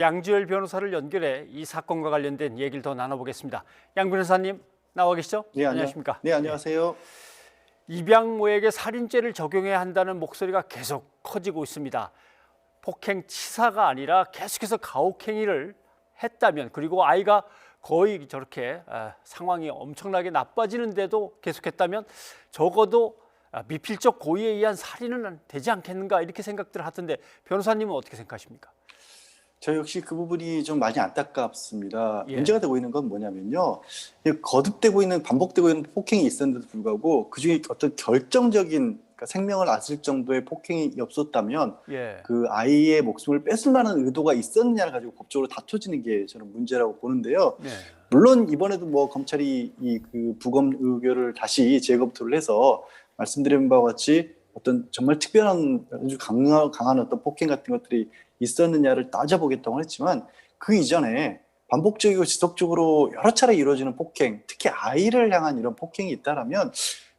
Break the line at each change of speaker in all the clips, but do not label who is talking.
양지열 변호사를 연결해 이 사건과 관련된 얘기를 더 나눠보겠습니다. 양 변호사님 나와 계시죠?
네,
안녕하십니까?
네, 안녕하세요.
입양모에게 살인죄를 적용해야 한다는 목소리가 계속 커지고 있습니다. 폭행치사가 아니라 계속해서 가혹행위를 했다면, 그리고 아이가 거의 저렇게 상황이 엄청나게 나빠지는데도 계속했다면 적어도 미필적 고의에 의한 살인은 되지 않겠는가, 이렇게 생각들 하던데 변호사님은 어떻게 생각하십니까?
저 역시 그 부분이 좀 많이 안타깝습니다.
예.
문제가 되고 있는 건 뭐냐면요. 거듭되고 있는, 반복되고 있는 폭행이 있었는데도 불구하고 그중에 어떤 결정적인, 그러니까 생명을 앗을 정도의 폭행이 없었다면
예.
그 아이의 목숨을 뺏을 만한 의도가 있었느냐를 가지고 법적으로 다퉈지는 게 저는 문제라고 보는데요.
네.
물론 이번에도 뭐 검찰이 그 부검 의견을 다시 재검토를 해서 말씀드린 바와 같이 어떤 정말 특별한 아주 강한 어떤 폭행 같은 것들이 있었느냐를 따져보겠다고 했지만, 그 이전에 반복적이고 지속적으로 여러 차례 이루어지는 폭행, 특히 아이를 향한 이런 폭행이 있다라면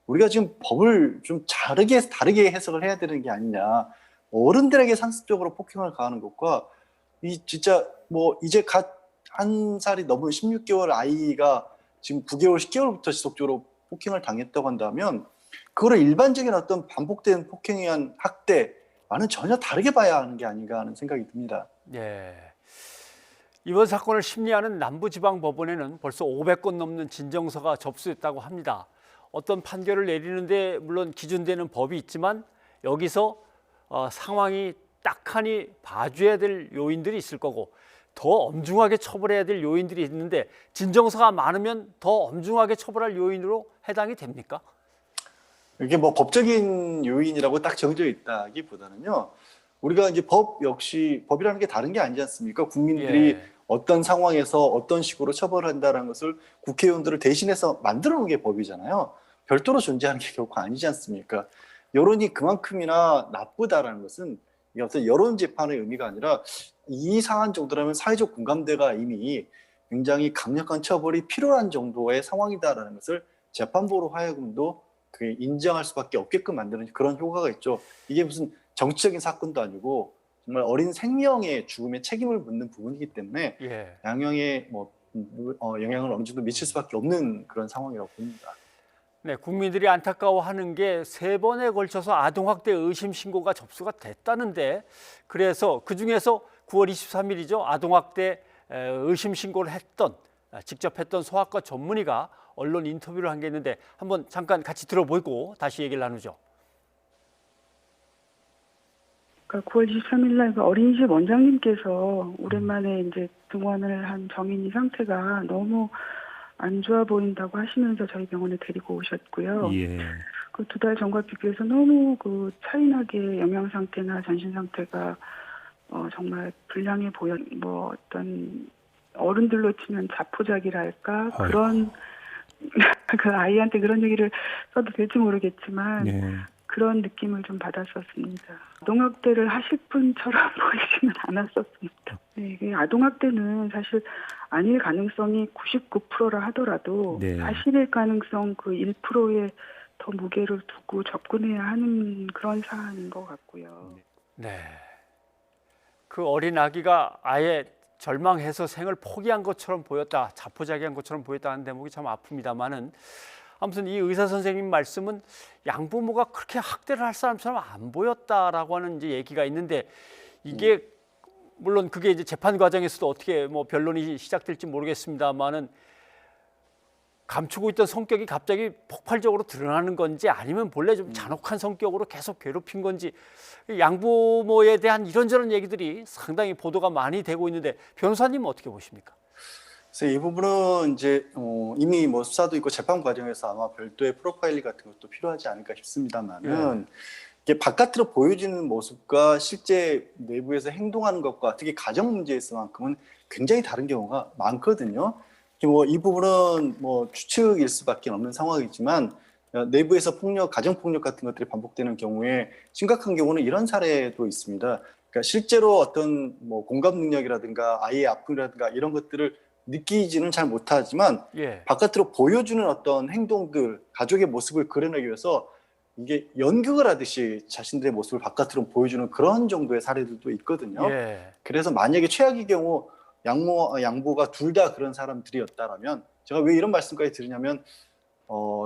우리가 지금 법을 좀 다르게 해석을 해야 되는 게 아니냐. 어른들에게 상습적으로 폭행을 가하는 것과 이 진짜 뭐 이제 갓 한 살이 넘은 16개월 아이가 지금 9개월, 10개월부터 지속적으로 폭행을 당했다고 한다면 그거를 일반적인 어떤 반복된 폭행에 의한 학대와는 전혀 다르게 봐야 하는 게 아닌가 하는 생각이 듭니다.
예. 이번 사건을 심리하는 남부지방법원에는 벌써 500건 넘는 진정서가 접수됐다고 합니다. 어떤 판결을 내리는데 물론 기준되는 법이 있지만 여기서 상황이 딱하니 봐줘야 될 요인들이 있을 거고 더 엄중하게 처벌해야 될 요인들이 있는데, 진정서가 많으면 더 엄중하게 처벌할 요인으로 해당이 됩니까?
이게 뭐 법적인 요인이라고 딱 정해져 있다기보다는요. 우리가 이제 법 역시 법이라는 게 다른 게 아니지 않습니까? 국민들이
예.
어떤 상황에서 어떤 식으로 처벌한다는 것을 국회의원들을 대신해서 만들어 놓은 게 법이잖아요. 별도로 존재하는 게 결코 아니지 않습니까? 여론이 그만큼이나 나쁘다라는 것은 이게 어떤 여론 재판의 의미가 아니라 이 상한 정도라면 사회적 공감대가 이미 굉장히 강력한 처벌이 필요한 정도의 상황이다라는 것을 재판부로 하여금도 그게 인정할 수밖에 없게끔 만드는 그런 효과가 있죠. 이게 무슨 정치적인 사건도 아니고 정말 어린 생명의 죽음에 책임을 묻는 부분이기 때문에
예.
양형에 영향을 어느 정도 미칠 수밖에 없는 그런 상황이라고 봅니다.
네, 국민들이 안타까워하는 게 3번에 걸쳐서 아동학대 의심 신고가 접수가 됐다는데, 그래서 그중에서 9월 23일이죠. 아동학대 의심 신고를 직접 했던 소아과 전문의가 언론 인터뷰를 한 게 있는데 한번 잠깐 같이 들어보고 다시 얘기를 나누죠.
그러니까 9월 23일 날 어린이집 원장님께서 오랜만에 이제 등원을 한 정인이 상태가 너무 안 좋아 보인다고 하시면서 저희 병원에 데리고 오셨고요.
예.
그 2달 전과 비교해서 너무 그 차이나게 영양 상태나 전신 상태가 정말 불량해 뭐 어떤 어른들로 치면 자포자기랄까 그런 그 아이한테 그런 얘기를 써도 될지 모르겠지만
예.
그런 느낌을 좀 받았었습니다. 아동학대를 하실 분처럼 보이지는 않았었습니다. 네, 아동학대는 사실 아닐 가능성이 99%라 하더라도
네.
사실일 가능성 그 1%에 더 무게를 두고 접근해야 하는 그런 사안인 것 같고요.
네. 그 어린 아기가 아예 절망해서 생을 포기한 것처럼 보였다, 자포자기한 것처럼 보였다는 대목이 참 아픕니다만은, 아무튼 이 의사 선생님 말씀은 양부모가 그렇게 학대를 할 사람처럼 안 보였다라고 하는 이제 얘기가 있는데, 이게 물론 그게 이제 재판 과정에서도 어떻게 뭐 변론이 시작될지 모르겠습니다만은 감추고 있던 성격이 갑자기 폭발적으로 드러나는 건지 아니면 본래 좀 잔혹한 성격으로 계속 괴롭힌 건지, 양부모에 대한 이런저런 얘기들이 상당히 보도가 많이 되고 있는데 변호사님은 어떻게 보십니까?
그래서 이 부분은 이제 이미 뭐 수사도 있고 재판 과정에서 아마 별도의 프로파일링 같은 것도 필요하지 않을까 싶습니다만은 이게 바깥으로 보여지는 모습과 실제 내부에서 행동하는 것과 특히 가정 문제에서만큼은 굉장히 다른 경우가 많거든요. 뭐 이 부분은 뭐 추측일 수밖에 없는 상황이지만 내부에서 가정 폭력 같은 것들이 반복되는 경우에 심각한 경우는 이런 사례도 있습니다. 그러니까 실제로 어떤 뭐 공감 능력이라든가 아이의 아픔이라든가 이런 것들을 느끼지는 잘 못하지만
예.
바깥으로 보여주는 어떤 행동들, 가족의 모습을 그려내기 위해서 이게 연극을 하듯이 자신들의 모습을 바깥으로 보여주는 그런 정도의 사례들도 있거든요.
예.
그래서 만약에 최악의 경우 양보가 둘 다 그런 사람들이었다라면 제가 왜 이런 말씀까지 드리냐면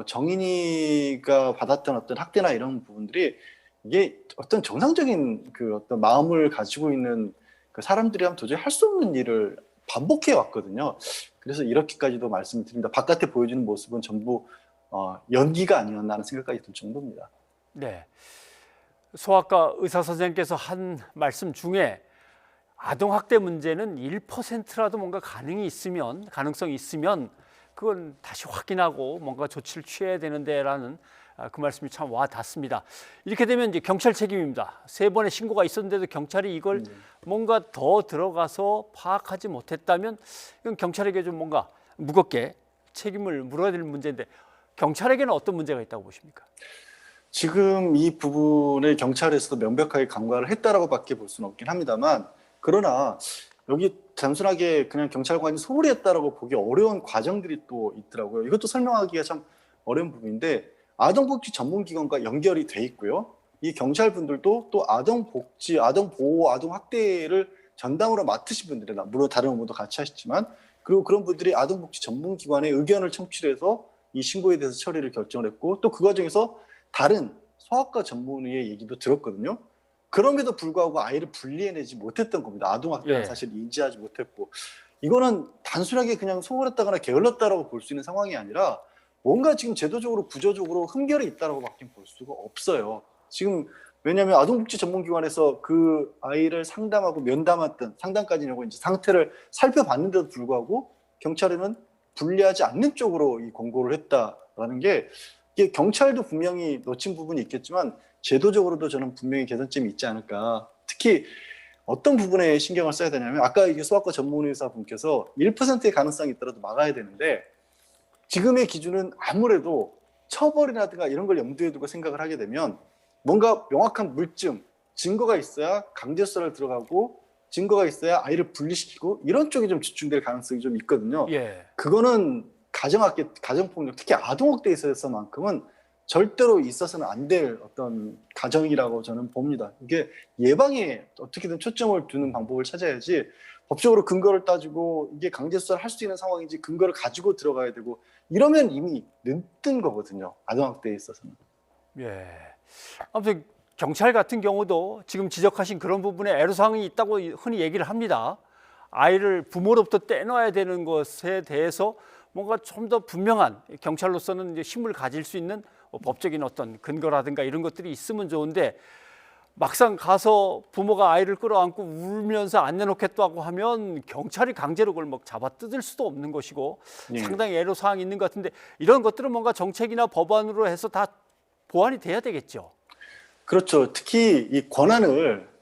정인이가 받았던 어떤 학대나 이런 부분들이 이게 어떤 정상적인 그 어떤 마음을 가지고 있는 그 사람들이라면 도저히 할 수 없는 일을 반복해 왔거든요. 그래서 이렇게까지도 말씀을 드립니다. 바깥에 보여주는 모습은 전부 연기가 아니었나 하는 생각까지 들 정도입니다.
네. 소아과 의사 선생님께서 한 말씀 중에 아동 학대 문제는 1%라도 뭔가 가능성이 있으면 그건 다시 확인하고 뭔가 조치를 취해야 되는데라는 그 말씀이 참 와 닿습니다. 이렇게 되면 이제 경찰 책임입니다. 3번의 신고가 있었는데도 경찰이 이걸 뭔가 더 들어가서 파악하지 못했다면 이건 경찰에게 좀 뭔가 무겁게 책임을 물어야 될 문제인데 경찰에게는 어떤 문제가 있다고 보십니까?
지금 이 부분을 경찰에서도 명백하게 간과를 했다라고밖에 볼 수는 없긴 합니다만, 그러나 여기 단순하게 그냥 경찰관이 소홀히 했다라고 보기 어려운 과정들이 또 있더라고요. 이것도 설명하기가 참 어려운 부분인데, 아동복지 전문기관과 연결이 돼 있고요. 이 경찰분들도 또 아동복지, 아동보호, 아동학대를 전담으로 맡으신 분들이다. 물론 다른 업무도 같이 하시지만, 그리고 그런 분들이 아동복지 전문기관의 의견을 청취해서 이 신고에 대해서 처리를 결정을 했고, 또 그 과정에서 다른 소아과 전문의의 얘기도 들었거든요. 그럼에도 불구하고 아이를 분리해내지 못했던 겁니다. 아동학대는
예.
사실 인지하지 못했고, 이거는 단순하게 그냥 소홀했다거나 게을렀다라고 볼 수 있는 상황이 아니라 뭔가 지금 제도적으로 구조적으로 흠결이 있다라고밖에 볼 수가 없어요. 지금 왜냐하면 아동복지 전문기관에서 그 아이를 상담하고 면담했던 상담까지는 이제 상태를 살펴봤는데도 불구하고 경찰에는 분리하지 않는 쪽으로 이 권고를 했다라는 게, 이게 경찰도 분명히 놓친 부분이 있겠지만 제도적으로도 저는 분명히 개선점이 있지 않을까. 특히 어떤 부분에 신경을 써야 되냐면, 아까 이게 소아과 전문의사 분께서 1%의 가능성이 있더라도 막아야 되는데, 지금의 기준은 아무래도 처벌이라든가 이런 걸 염두에 두고 생각을 하게 되면 뭔가 명확한 물증, 증거가 있어야 강제수사를 들어가고 증거가 있어야 아이를 분리시키고 이런 쪽에 좀 집중될 가능성이 좀 있거든요.
예.
그거는 가정학대, 가정폭력, 특히 아동학대에 있어서만큼은 절대로 있어서는 안 될 어떤 가정이라고 저는 봅니다. 이게 예방에 어떻게든 초점을 두는 방법을 찾아야지, 법적으로 근거를 따지고 이게 강제수사를 할 수 있는 상황인지 근거를 가지고 들어가야 되고 이러면 이미 늦은 거거든요. 아동학대에 있어서는.
예. 아무튼 경찰 같은 경우도 지금 지적하신 그런 부분에 애로사항이 있다고 흔히 얘기를 합니다. 아이를 부모로부터 떼놔야 되는 것에 대해서 뭔가 좀 더 분명한, 경찰로서는 이제 힘을 가질 수 있는 법적인 어떤 근거라든가 이런 것들이 있으면 좋은데, 막상 가서 부모가 아이를 끌어안고 울면서 안 내놓겠다고 하면 경찰이 강제로 그걸 막 잡아 뜯을 수도 없는 것이고
예.
상당히 애로사항이 있는 것 같은데, 이런 것들은 뭔가 정책이나 법안으로 해서 다 보완이 돼야 되겠죠.
그렇죠. 특히 이 권한을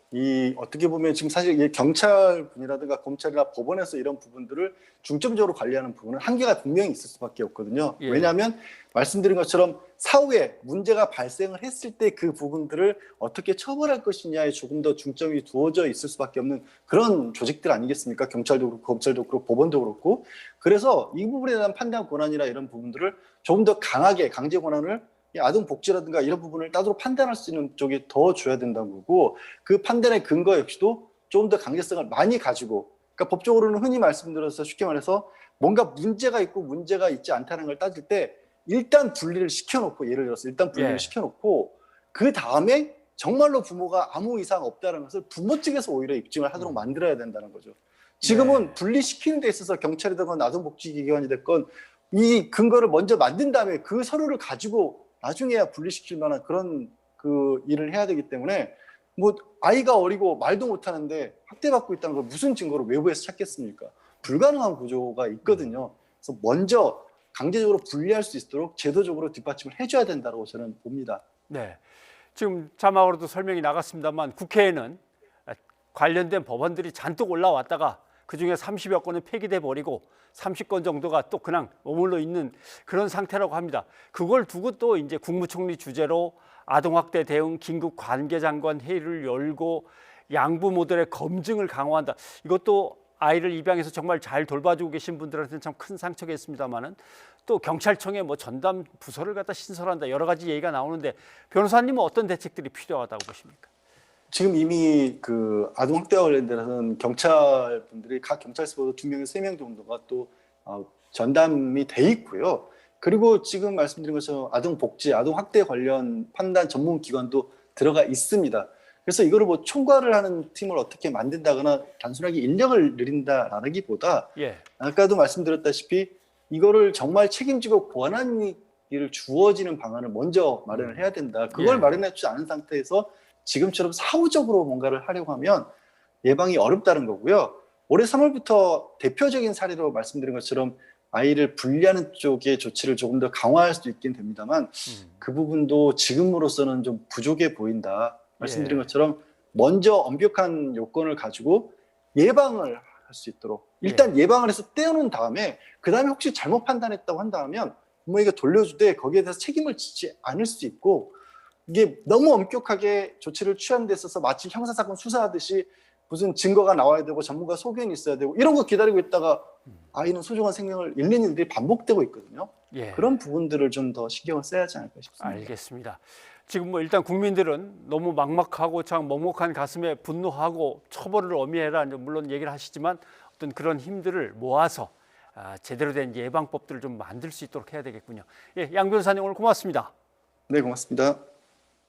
어떻게 보면 지금 사실 이 경찰분이라든가 검찰이나 법원에서 이런 부분들을 중점적으로 관리하는 부분은 한계가 분명히 있을 수밖에 없거든요.
예.
왜냐하면 말씀드린 것처럼 사후에 문제가 발생을 했을 때 그 부분들을 어떻게 처벌할 것이냐에 조금 더 중점이 두어져 있을 수밖에 없는 그런 조직들 아니겠습니까? 경찰도 그렇고 검찰도 그렇고 법원도 그렇고. 그래서 이 부분에 대한 판단 권한이나 이런 부분들을 조금 더 강하게, 강제 권한을 아동 복지라든가 이런 부분을 따로 판단할 수 있는 쪽에 더 줘야 된다는 거고, 그 판단의 근거 역시도 좀 더 강제성을 많이 가지고, 그러니까 법적으로는 흔히 말씀드려서 쉽게 말해서 뭔가 문제가 있고 문제가 있지 않다는 걸 따질 때 일단 분리를 시켜놓고, 예를 들어서 일단 분리를
예.
시켜놓고 그 다음에 정말로 부모가 아무 이상 없다는 것을 부모 측에서 오히려 입증을 하도록 만들어야 된다는 거죠. 지금은
네.
분리시키는 데 있어서 경찰이 됐건 아동복지기관이 됐건 이 근거를 먼저 만든 다음에 그 서류를 가지고 나중에야 분리시킬 만한 그런 그 일을 해야 되기 때문에, 뭐 아이가 어리고 말도 못하는데 학대받고 있다는 걸 무슨 증거로 외부에서 찾겠습니까? 불가능한 구조가 있거든요. 그래서 먼저 강제적으로 분리할 수 있도록 제도적으로 뒷받침을 해줘야 된다고 저는 봅니다.
네. 지금 자막으로도 설명이 나갔습니다만 국회에는 관련된 법안들이 잔뜩 올라왔다가 그중에 30여 건은 폐기돼 버리고 30건 정도가 또 그냥 머물러 있는 그런 상태라고 합니다. 그걸 두고 또 이제 국무총리 주재로 아동학대 대응 긴급 관계장관 회의를 열고 양부모들의 검증을 강화한다. 이것도 아이를 입양해서 정말 잘 돌봐주고 계신 분들한테는 참 큰 상처겠습니다만은 또 경찰청에 뭐 전담 부서를 갖다 신설한다 여러 가지 얘기가 나오는데 변호사님은 어떤 대책들이 필요하다고 보십니까?
지금 이미 그 아동 학대와 관련돼서는 경찰 분들이 각 경찰서마다 2명에서 3명 정도가 또 전담이 돼 있고요. 그리고 지금 말씀드린 것처럼 아동 복지, 아동 학대 관련 판단 전문 기관도 들어가 있습니다. 그래서 이거를 뭐 총괄을 하는 팀을 어떻게 만든다거나 단순하게 인력을 늘린다라기보다
예.
아까도 말씀드렸다시피 이거를 정말 책임지고 권한이 주어지는 방안을 먼저 마련을 해야 된다. 그걸
예.
마련해주지 않은 상태에서 지금처럼 사후적으로 뭔가를 하려고 하면 예방이 어렵다는 거고요. 올해 3월부터 대표적인 사례로 말씀드린 것처럼 아이를 분리하는 쪽의 조치를 조금 더 강화할 수도 있긴 됩니다만 그 부분도 지금으로서는 좀 부족해 보인다. 말씀드린 것처럼 먼저 엄격한 요건을 가지고 예방을 할 수 있도록 일단 예방을 해서 떼어놓은 다음에 그 다음에 혹시 잘못 판단했다고 한다면 부모에게 돌려주되 거기에 대해서 책임을 지지 않을 수 있고 이게 너무 엄격하게 조치를 취하는 데 있어서 마치 형사사건 수사하듯이 무슨 증거가 나와야 되고 전문가 소견이 있어야 되고 이런 거 기다리고 있다가 아이는 소중한 생명을 잃는 일들이 반복되고 있거든요.
예.
그런 부분들을 좀 더 신경을 써야 하지 않을까 싶습니다.
알겠습니다. 지금 뭐 일단 국민들은 너무 막막하고 참 먹먹한 가슴에 분노하고 처벌을 엄히해라 물론 얘기를 하시지만 어떤 그런 힘들을 모아서 제대로 된 예방법들을 좀 만들 수 있도록 해야 되겠군요. 예, 양 변호사님 오늘 고맙습니다.
네, 고맙습니다.